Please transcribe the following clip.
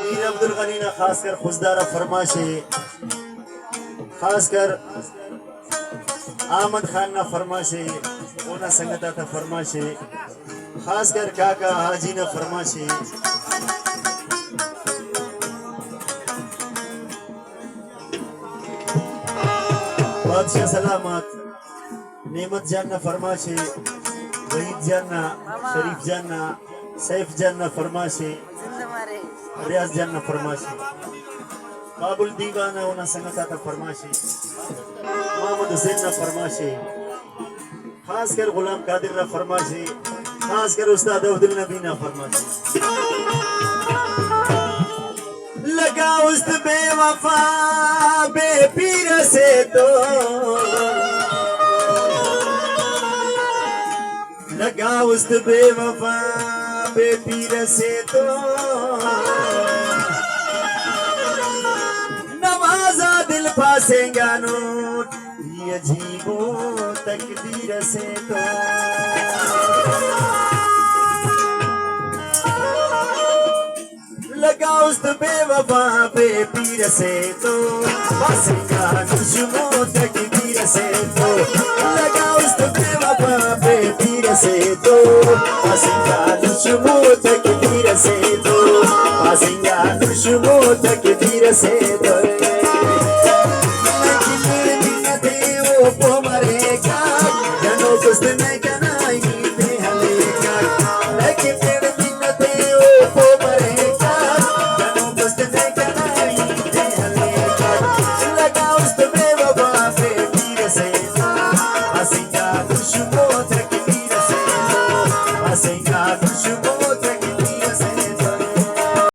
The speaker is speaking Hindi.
मीर अब्दुल गनी ना खासकर खुशदारा फरमाशे, खासकर आमद खान ना फरमाशे, ओना संगता था फरमाशे, खासकर काका हाजी ना फरमाशे। बादशाह सलामत नेमत जान ना फरमाशे, वहीद जान ना, शरीफ जान ना, सैफ जान ना फरमाशे, रियाज जान ना फरमाशे, काबुल दीवाना ओना संगता था फरमाशे, मोहम्मद हुसैन ना फरमाशे, खासकर गुलाम कादिर ना फरमाशे, खासकर उस्ताद अब्दुल नबी ना फरमाशे। लगा उस बेवफा बेपीर से तो, लगा उस बेवफा बेपीर से तो, नवाजा दिल पासेगा नोट ये अजीबो तकदीर से तो। लगा उस बेवफा बेपीर से तो, पासेगा दुश्मो तकदीर से तो। लगा उस बेवफा बेपीर से तो, पासेगा दुश्मो तकदीर से तो, पासेगा दुश्मो तकदीर से तो।